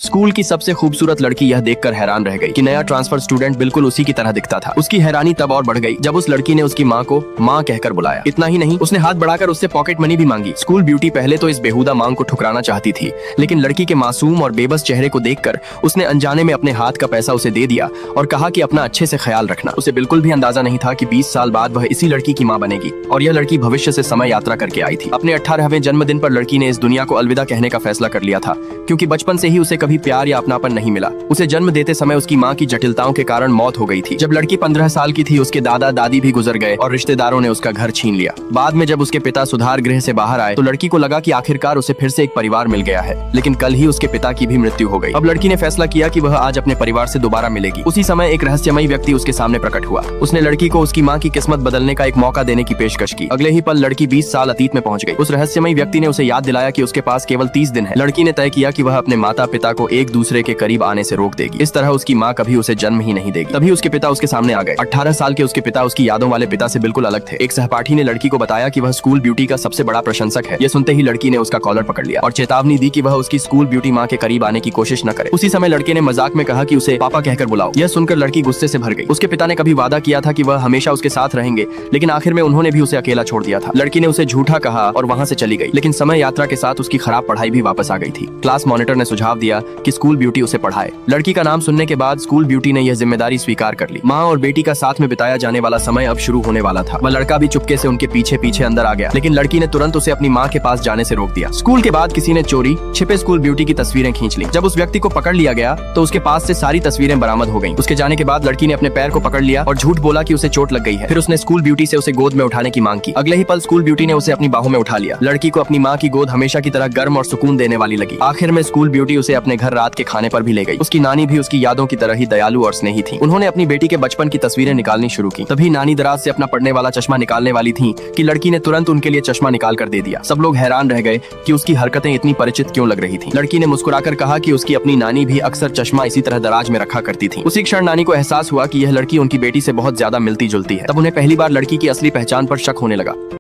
School की सबसे खूबसूरत लड़की यह देखकर हैरान रह गई कि नया ट्रांसफर स्टूडेंट बिल्कुल उसी की तरह दिखता था। उसकी हैरानी तब और बढ़ गई जब उस लड़की ने उसकी माँ को माँ कहकर बुलाया। इतना ही नहीं, उसने हाथ बढ़ाकर उससे पॉकेट मनी भी मांगी। स्कूल ब्यूटी पहले तो इस बेहुदा मांग को ठुकराना चाहती थी, लेकिन लड़की के मासूम और बेबस चेहरे को देखकर उसने अनजाने में अपने हाथ का पैसा उसे दे दिया और कहा कि अपना अच्छे से ख्याल रखना। उसे बिल्कुल भी अंदाजा नहीं था कि 20 साल बाद वह इसी लड़की की माँ बनेगी और यह लड़की भविष्य से समय यात्रा करके आई थी। अपने 18वें जन्मदिन पर लड़की ने इस दुनिया को अलविदा कहने का फैसला कर लिया था, क्योंकि बचपन से ही उसे कभी प्यार या अपनापन नहीं मिला। उसे जन्म देते समय उसकी माँ की जटिलताओं के कारण मौत हो गई थी। जब लड़की 15 साल की थी, उसके दादा दादी भी गुजर गए और रिश्तेदारों ने उसका घर छीन लिया। बाद में जब उसके पिता सुधार गृह से बाहर आए तो लड़की को लगा कि आखिरकार उसे फिर से एक परिवार मिल गया है, लेकिन कल ही उसके पिता की भी मृत्यु हो गई। अब लड़की ने फैसला किया कि वह आज अपने परिवार से दोबारा मिलेगी। उसी समय एक रहस्यमयी व्यक्ति उसके सामने प्रकट हुआ। उसने लड़की को उसकी माँ की किस्मत बदलने का एक मौका देने की पेशकश की। अगले ही पल लड़की 20 साल अतीत में पहुंच गई। उस रहस्यमयी व्यक्ति ने उसे याद दिलाया कि उसके पास केवल 30 दिन है। लड़की ने तय किया कि वह अपने माता पिता को एक दूसरे के करीब आने से रोक देगी। इस तरह उसकी माँ कभी उसे जन्म ही नहीं देगी। तभी उसके पिता उसके सामने आ गए। 18 साल के उसके पिता उसकी यादों वाले पिता से बिल्कुल अलग थे। एक सहपाठी ने लड़की को बताया कि वह स्कूल ब्यूटी का सबसे बड़ा प्रशंसक है। यह सुनते ही लड़की ने उसका कॉलर पकड़ लिया और चेतावनी दी कि वह उसकी स्कूल ब्यूटी माँ के करीब आने की कोशिश न करे। उसी समय लड़के ने मजाक में कहा कि उसे पापा कहकर बुलाओ। यह सुनकर लड़की गुस्से से भर गई। उसके पिता ने कभी वादा किया था कि वह हमेशा उसके साथ रहेंगे, लेकिन आखिर में उन्होंने भी उसे अकेला छोड़ दिया था। लड़की ने उसे झूठा कहा और वहाँ से चली गई, लेकिन समय यात्रा के साथ उसकी खराब पढ़ाई भी वापस आ गई थी। क्लास मॉनिटर ने सुझाव दिया कि स्कूल ब्यूटी उसे पढ़ाए। लड़की का नाम सुनने के बाद स्कूल ब्यूटी ने यह जिम्मेदारी स्वीकार कर ली। माँ और बेटी का साथ में बिताया जाने वाला समय अब शुरू होने वाला था। वह लड़का भी चुपके से उनके पीछे पीछे अंदर आ गया, लेकिन लड़की ने तुरंत उसे अपनी माँ के पास जाने से रोक दिया। स्कूल के बाद किसी ने चोरी छिपे स्कूल ब्यूटी की तस्वीरें खींच ली। जब उस व्यक्ति को पकड़ लिया गया तो उसके पास से सारी तस्वीरें बरामद हो गईं। उसके जाने के बाद लड़की ने अपने पैर को पकड़ लिया और झूठ बोला कि उसे चोट लग गई है। फिर उसने स्कूल ब्यूटी से उसे गोद में उठाने की मांग की। अगले ही पल स्कूल ब्यूटी ने उसे अपनी बाहों में उठा लिया। लड़की को अपनी माँ की गोद हमेशा की तरह गर्म और सुकून देने वाली लगी। आखिर में स्कूल ब्यूटी उसे अपने घर रात के खाने पर भी ले गई। उसकी नानी भी उसकी यादों की तरह ही दयालु और स्नेही थी। उन्होंने अपनी बेटी के बचपन की तस्वीरें निकालनी शुरू की। तभी नानी दराज से अपना पढ़ने वाला चश्मा निकालने वाली थी कि लड़की ने तुरंत उनके लिए चश्मा निकाल कर दे दिया। सब लोग हैरान रह गए कि उसकी हरकतें इतनी परिचित क्यों लग रही थी। लड़की ने मुस्कुराकर कहा कि उसकी अपनी नानी भी अक्सर चश्मा इसी तरह दराज में रखा करती थी। उसी क्षण नानी को एहसास हुआ कि यह लड़की उनकी बेटी से बहुत ज्यादा मिलती जुलती है। तब उन्हें पहली बार लड़की की असली पहचान पर शक होने लगा।